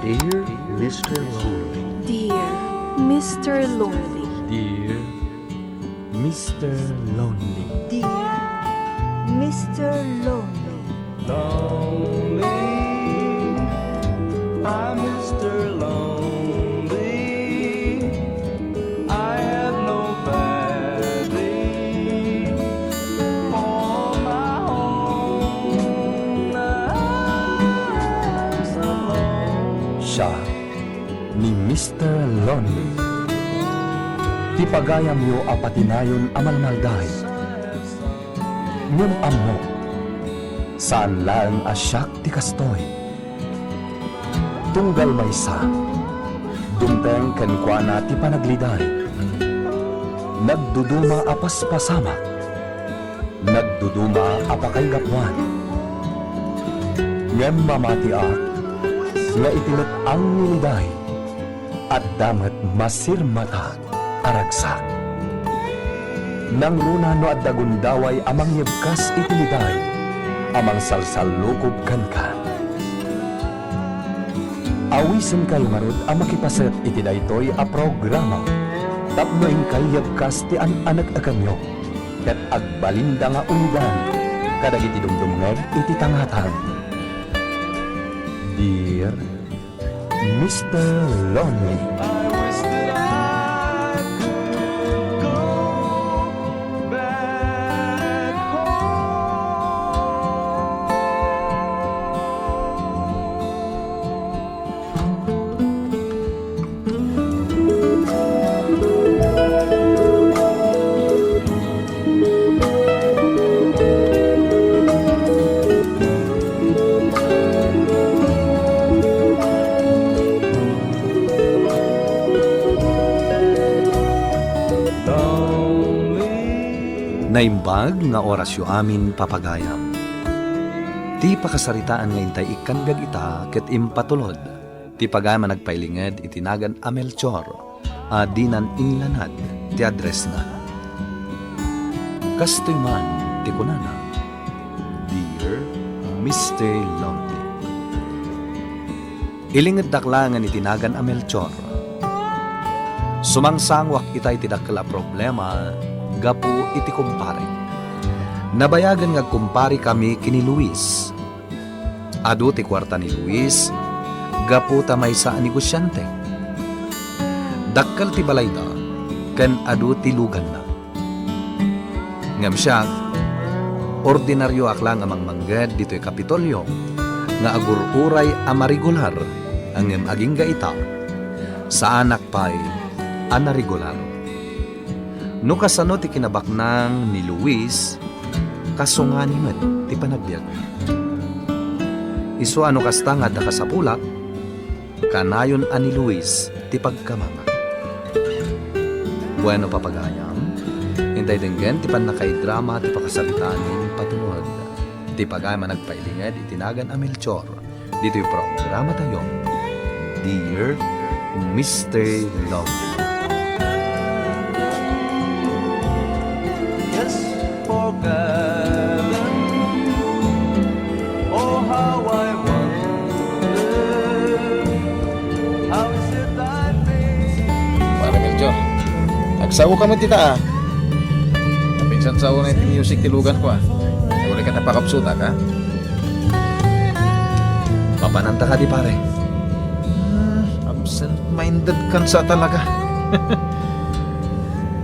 Dear Mr. Lonely. Dear Mr. Lonely. Dear Mr. Lonely. Dear Mr. Lonely. Lonely, I'm Mr. Lonely. I have nobody for my own. I'm so alone. Siya ni Mr. Lonely. Ti pagayam yo apatinayon amalmaldahay. Ngem ammo, saan lang asyak ti kastoy. Tunggal maysa, dumteng kenkwana ti panagliday. Nagduduma apas pasama, nagduduma apakay gapwan. Ngem mamati nga itilit ang niliday, at damat masirmata aragsak. Nang runa no at dagundaway amang yebkas itiliday, amang salsalukob kankan. Awisen kayo marud ang makipaset iti daytoy a programa. Tapno kay yebkas ti anak akanyo, ket agbalinda nga unidan, kadagiti dumdumngeg iti tangatan. Dear Mr. Lonely. I wish that I could go back Naimbag nga orasyo amin papagayam. Ti pakasaritaan nga intay ikangag ita ket impatulod. Ti pagayam nagpailinged itinagan a Melchor, dinan inlanad ti address na. Kastoy man ti kunana, Dear Mr. Lonely. Ilinged daklangan itinagan a Melchor. Sumangsangwak itay ti dakla problema, gapu iti kumpare. Nabayagan nga kumpare kami kini Luis. Adu ti kwarta ni Luis, gapu tamay sa negosyante. Dakkal ti balayda, ken adu ti lugan na. Ngam siya, ordinaryo aklang amang mangged dito'y Kapitolyo, nga agururay amarigular, ang aging gaita, sa anak pa'y anarigular. No kasano ti kinabaknang ni Luis, kasungani met ti panagbiag. Isu ano kasta nga da kasapulak, kanayon ani Luis ti pagkamanga. Bueno papagayam, hintay denggen ti panakay-drama ti pakasalitaan ni patunod. Ti pagayam nagpailinged itinagan a Melchor. Dito yung programa tayo, Dear Mr. Lonely. Yes, forgotten. Oh, how I wonder. How is it I feel? Para Melchor, agsawo ka mo tita ah. Napinsan sawo na yung music tilugan ko ah. Wala ka napakapsutak ha. Papananta ka di pare. Absent-minded kan sa talaga.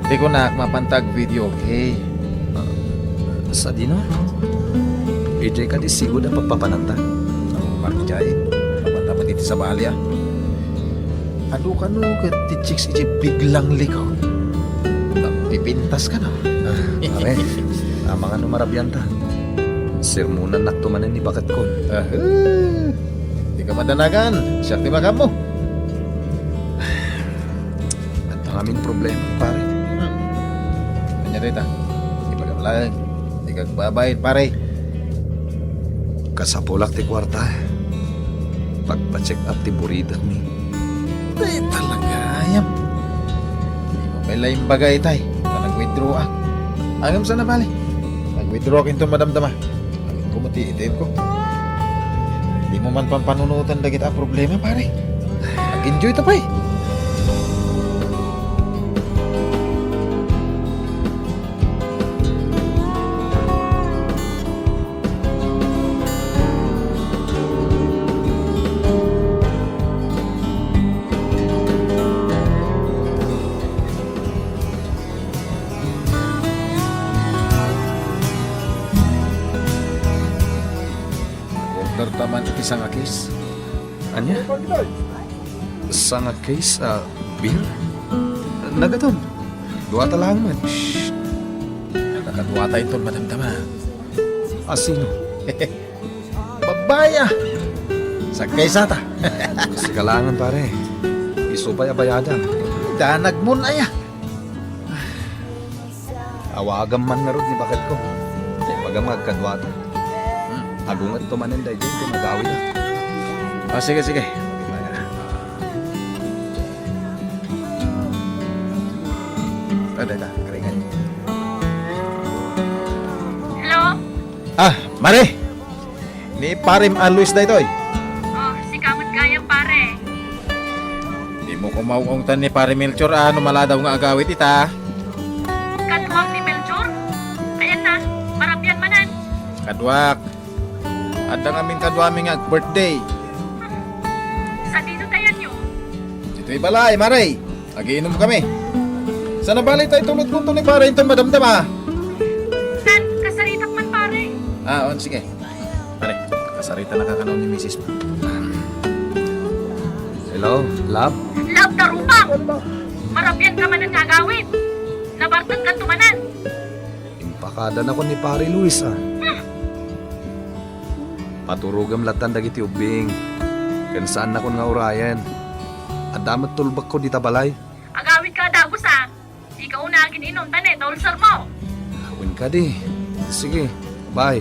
Di ko na mapantag video, okay? Sa dino? EJ ka di siguro na pagpapananta. Parang jay, kapanta mo dito sa balya. Ano ka no, ti chicks iti biglang likaw. Pipintas ka na. Pare, mga numarabyanta. Sermunan naktumanan ni bakat kon. Di ka madanagan, siya ti makam mo. At ang aming problema, pare. Kanya rita, ipagamalag, di ka babayad pare. Kasapulak ti kwarta. Pagpa-check up ti buridak mi. Ay talaga, ayam. Di mo may laing bagay tay, na nag-withdraw ah. Angam sana bali, nag-withdraw kinto madamdama. Angin ko mati itim ko. Di mo man pampanunutan dagit ang problema pare. Mag-enjoy ta pa eh. Order taman iti isang akis. Anya? Sa nga case, beer? Nagaton. Duwa ta lang man. Nakadwa tayo ito, madam tama. Sino? Babaya! Sa kaysa ta. Kasi kalangan pare. Isupay abayadan. Danag mo na ya. Awagam man nga ron ni bakit ko. Pagamag kadwata. Agungat tumanin dahil dyan kung nag-awin na. Sige, sige. Ada, keringan. Hello? Mare! Ni Parim Luis na ito eh. Oh, si Kamot Gayang pare. Di mo kumaungong tan ni Pare Melchor, ano maladaw nga agawit ita. Katwang ni Melchor? Ayan na, marapyan manan. Kadwak. At ang aming kadwami nga birthday. Sa dito tayo nyo. Dito'y balay, Mare. Agiinom kami. Sana balay tayo tulad punto ni Pare ito, madam tama. San, kasaritak man pare. Sige. Pare, kasarita nakakanaw ni Mrs. mo. Hello, love? Love na rupang. Marapyan ka man ang gagawin. Nabartag ka tumanan. Impakada na ko ni Pare Luis Paturugam latan dagiti ubing. Kan saan na ko nga urayan. Adamat tulbak ko di tabalay. Agawin ka dagos Ikaw na gininom tane, tolsar mo. Awin ka di. Sige, bye.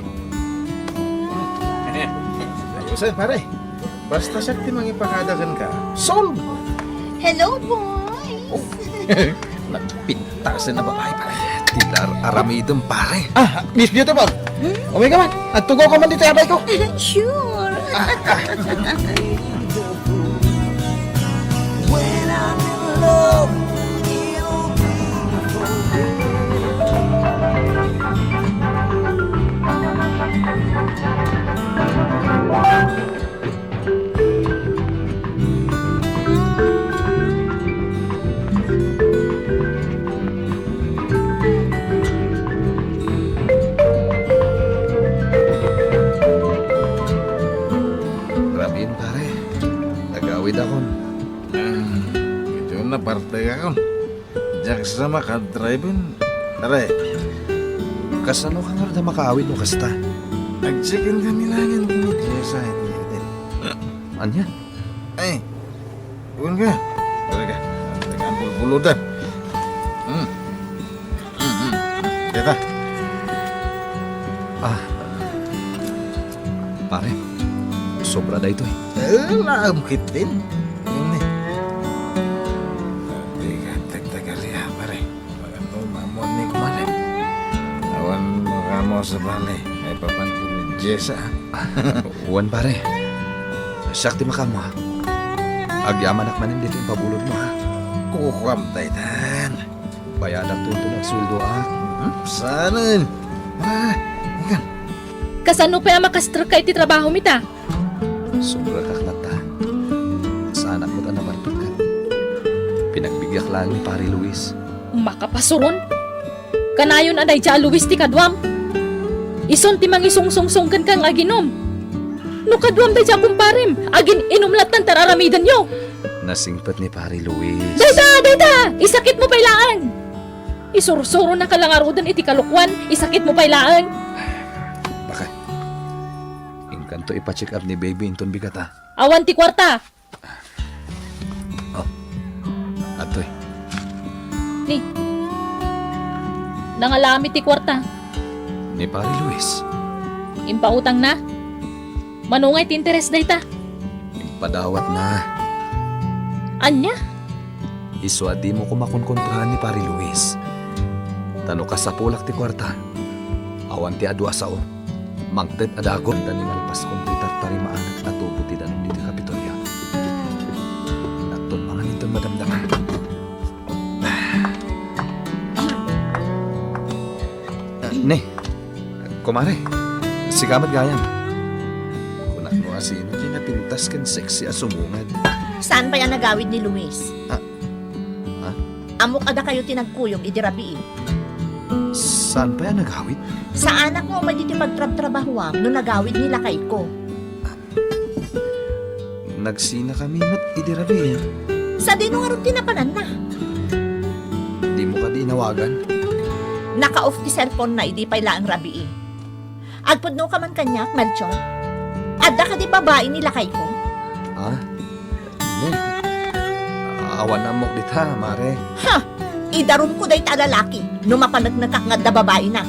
Ayusan, Pare. Basta sakti mangipakadagan ka. Solve! Hello, boys! Nagpintasan na babae, Pare. Tilar aramidon pare. Miss Beautiful! Oh my God, at tugaw ka man dito, abay ko. Sure! Grabe yun pare. Nagawid ako. Ito na, parte ka kon. Diyak sa makadrive Pare, Kasano ka nga na makaawid mo kasta? nag-chicken kami langan kini sa hotel. Anya? Ay, bukan ka. Pare ka, tekan bulu-buludan. Kita. Pare, sobra da ito eh. Alam kitin. Ini. Teka, teka liya, Pare. Magandang mamon ni kemarin. Awan mo kamo sa balay. May papantin ni Jessa. Uwan pare. Sakti makamo ha. Agyaman akmanin dito yung pabulod mo ha. Kukwam taytan. Bayadak tuntun ang sweldo ha. Sana. Ikan. Kasano pa makastra ka iti trabaho mita? Sobra kaklata. Sa anak mo ta nabartod ka. Pinagbigyak lang ni Pare Luis. Makapasuron? Kanayon aday dya Luis ti kadwam. Ison ti mangisungsungsunggan kang aginom. No kadwam day dya kumparem. Agin inumlatan tararamidan nyo. Nasingpat ni Pare Luis. Dayda! Isakit mo pailaan! Isursuro na kalangarudan iti kalukwan. Isakit mo pailaan. Bakit? Ingkanto ipacheck up ni baby inton bigat ha. Awan ti kwarta. Atoy. Ni. Nangalami ti kwarta. Ni Pare Luis. Impautang na. Manungay ti interes dayta. Padawat na. Anya? Iswadi mo kumakonkontrahan ni Pare Luis. Tano ka sa pulak ti kwarta. Awan ti adwa sao. Magted adagon taningalpas kong ti tartari maanak na tubo ti danon diti Kapitolya. Kumare, sigamat gayam. Kunak mo asin, kinapintas kan sexy asumungad. Saan pa yan nagawid ni Luis? Ah. Ah? Amok ada kayo tinagkuyog, idirabiin. Saan pa yan naghawid? Sa anak mo may diti pagtrab-trabahuang no nagawid nila kay ko. Nagsina kami mat idirabi. Sa dino nga rin tinapanan na. Di mo ka di inawagan. Naka-off ti cellphone na, idi pa ila ang rabiin. Agpudno ka man kanyak, Melchor. Adda ka di babae nila kay ko. Ha? Hindi. Awan na mo dita, mare. Ha! Idarum ko day ta lalaki, no mapanagnakak nga da babae na.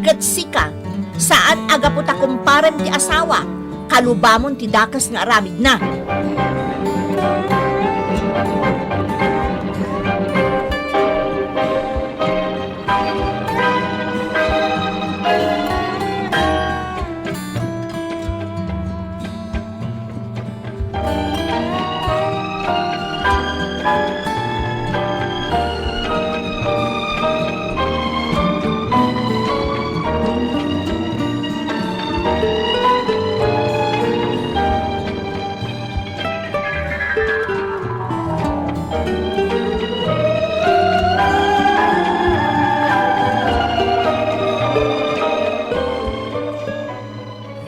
Katsi ka, saan aga po ta kumparem ti asawa, kalubamon ti dakas nga aramid na.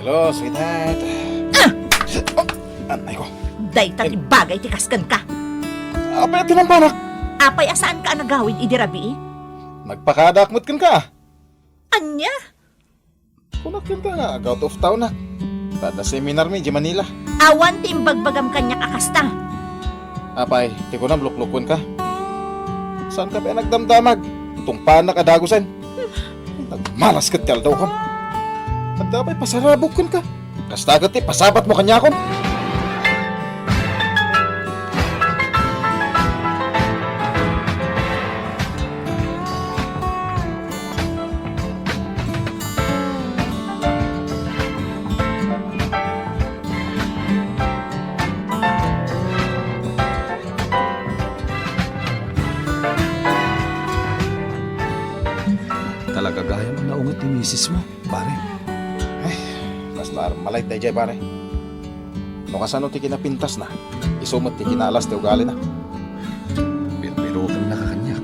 Hello, sweetheart. Oh, anay ko. Day tati bagay ti kaskan ka. Apa yung tinampanak? Apay asaan ka nagawid idirabi? Nagpakadakmot kan ka. Anya? Kunak kan ka nga, out of town na. Tada seminar mi, di Manila. Awan ti imbagbagam kanya kakasta. Apay, di ko na bluklukon ka. Saan ka pa nagdamdamag? Tungpaan na kadagusan. Nagmalas ka tiyal daw kon. At dapat pasarabog kon ka. Kastagat pasabat mo kanya kon. Talaga gaya mo naungat ni misis mo, pare. Basta malay tayo dyan pare. No kasano ti kinapintas na. Isumot ti kinalas ti ugali na. Pero kang nakakanyak.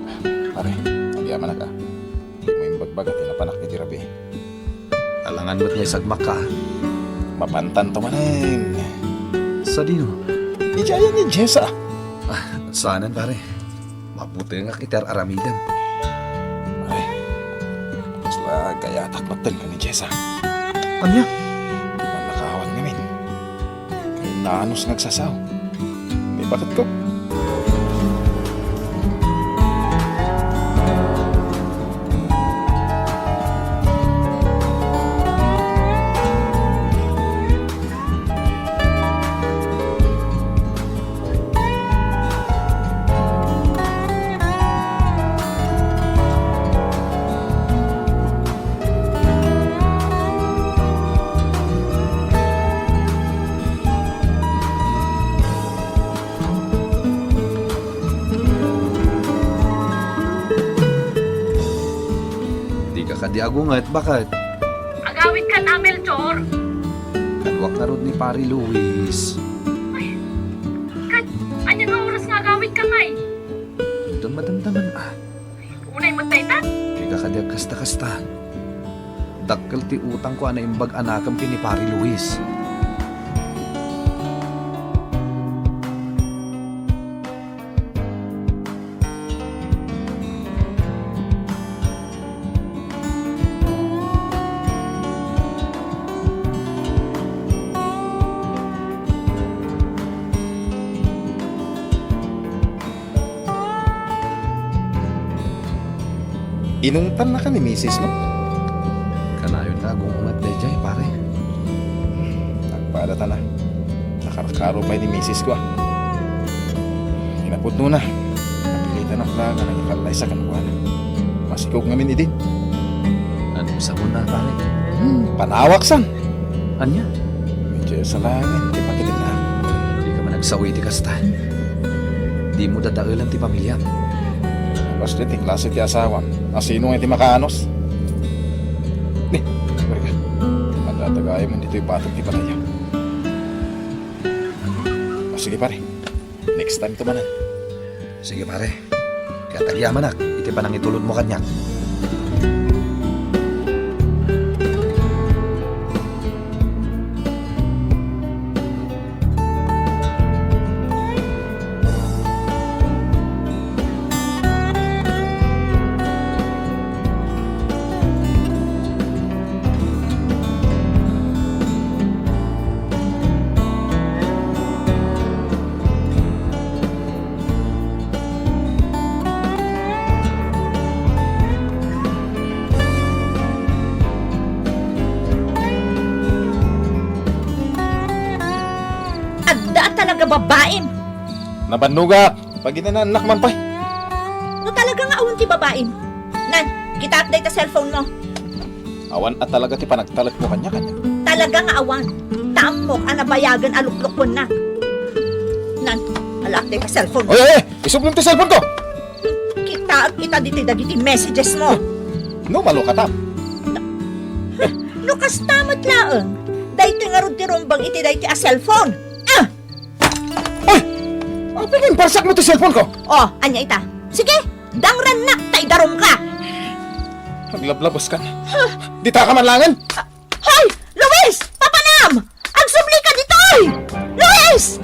Pare, hindi yaman na ka. Hindi mo yung bagbagat tinapanak ni Tirabi. Alangan mo't niya sagmak ka. Mapantan to maneng. Sa dino. Ijayan ni Jessa. Saanan pare. Mabuti nga kitar aramidan. Pare, basta kaya takmatan ka ni Jessa. Anya? Man nakawan ngamin. Kaya naanos nagsasaw. May bakit ko? Di ka kadiagungat, bakit? Agawid ka na, Melchor. Kadwak na rod ni pare Luis. Kat, anya nga oras nga agawid ka ngay. Doon madamdaman Unay mo tayo ta? Di ka kadiag kasta-kasta. Dakkel ti utang ko ana imbag anakam kini pare Luis. Inungtan na ka ni misis mo. Kanayon na gumungat dayjay pare. Nagpadata na. Nakarakaro pa ni misis ko. Inapod na. Napilitan ang plaga na ikalay sa kanuan. Masikog ngamin idin. Ano sa mo na pare? Panawak san. Anya? Medyo sa langin. Di pakitin na. Di ka man nagsawi ti kasta. Di mo dadailan ti pamilya. Basta ti klase ti asawa. Ang sino nga ti makaanos. Ni, Tagay man dito ipatong di balaya. O sige pare, next time tumanan. Sige pare. Kaya tagyaman iti pa nang itulod mo kanyak. Agda talaga babaim. Nabanuga, pag inananak man pa. No talaga nga awan ti babaim. Nan, kita update ta cellphone mo. Awan at talaga ti panagtalat mo kanya-kanya. Talaga nga awan. Tamok ang nabayagan aluklok mo na. Nan, ala-update ta cellphone mo. Oy, isublong ti cellphone ko! Kita diti dagiti messages mo. No, malo ka tam. No kastamat laeng. Dahito nga ron ti rombang iti dahiti a cellphone. Oy! Apigin, parsak mo ti cellphone ko! Oh, anya ita. Sige, dangran na, taidarom ka. Naglablabos ka na. Di ta ka manlangan? Hoy! Luis! Papanam! Agsubli ka ditoy! Luis!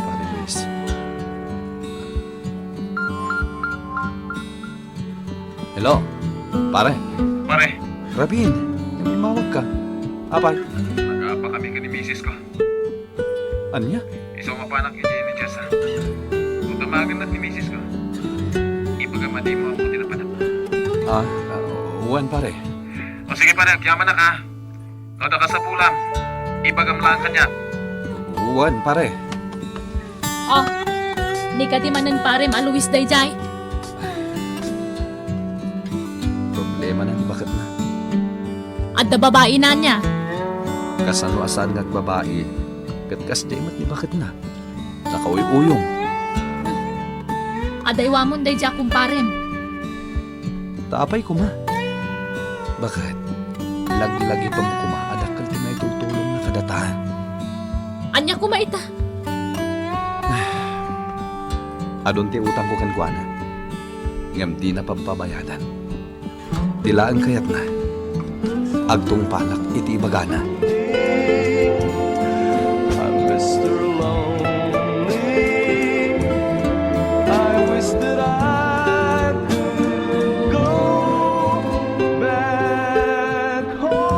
Pare Luis. Hello, pare. Pare, Rabin, may mawag ka. Apay, nag-aapa kami ka ni misis ko. anya? Isang mapanak ni Jenny Jess ha. Kung tamagan na ni misis ko, ipagamadi mo ako tinapanak. Uwan pare. O sige pare, agyaman na ka. Kada ka sa pulam, ipagamlaan ka niya. Uwan pare. Oh, di ka di manan parem a Luis dayjay. Problema na ni bakit na. Adda babae na niya. Kasano-asan ngag babae. Katkas di mat ni bakit na. Nakauy-uyong. Adaywa mon dayjay kumparem. Taapay kuma. Bakit? Lag-lagi pa mo kuma. Adakal ti may tutulong na kadatahan. Anya kumaita. Adon ti utang ko kan kuana. Ngam di na pampabayadan. Tilaan kayat na. Agtong palak iti ibagana. I'm Mr. Lonely. I wish that I could go back home.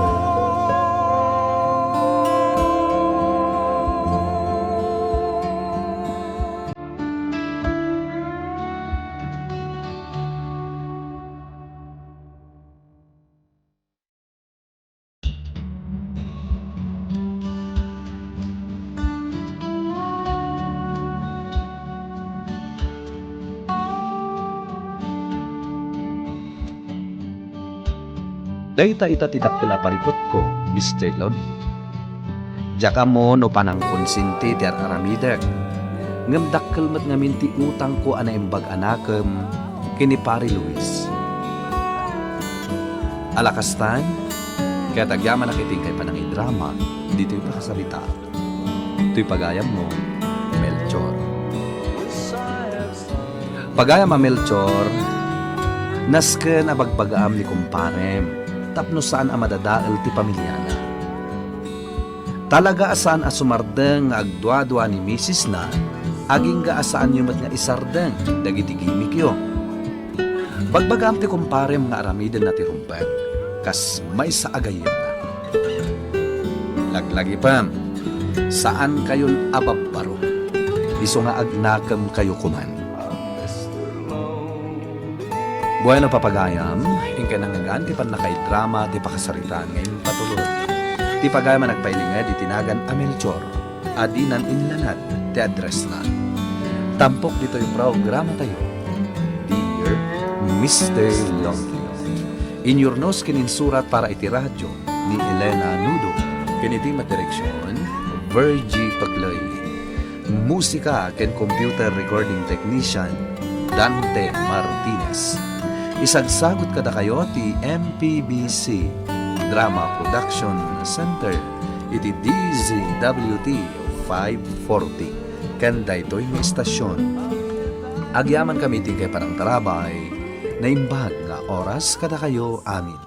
Dahita ita tidak pila paripot ko, Mr. Lon. Jaka mo no panang konsinti ti aramidek. Ngem dakkel met ngaminti utang ko ana imbag anakem kini pari Luis. Alakastan, kaya tagyaman nakiting kay panang drama, dito'y pakasabita. Ito'y pagayam mo, Melchor. Pagayam ma Melchor, nasken abagbagaam ni kumparem, tapno saan a madadael ti pamilyana. Talaga asaan a sumardeng nga agdwa-dwa ni misis na, aging ga asaan yung nga isardeng, dagiti gimik yo. Bagbagaam ti kumparem nga aramiden na ti rumpeng, kas may sa agayim na. Laglagi pa, Saan kayon ababaro? Iso nga agnakam kayo kuman. Buhay na papagayam, ingka nangagan, ti panakay-drama, ti pakasaritaan ngayon patulog. Ti pagayam nagpailingad, itinagan a Melchor, adinan inlanad, ti address na. Tampok dito yung programa tayo. Dear Mr. Lonely. In your nose kininsurat para iti radyo ni Elena Nudo. Kiniti madireksyon, Virgie Pagloy. Musika ken computer recording technician, Dante Martinez. Isagsagot kada kayo ti MPBC Drama Production Center iti DZWT 540 ken daytoy nga istasyon. Agyaman kami ti kay parang tarabay na imbag nga oras kada kayo amin.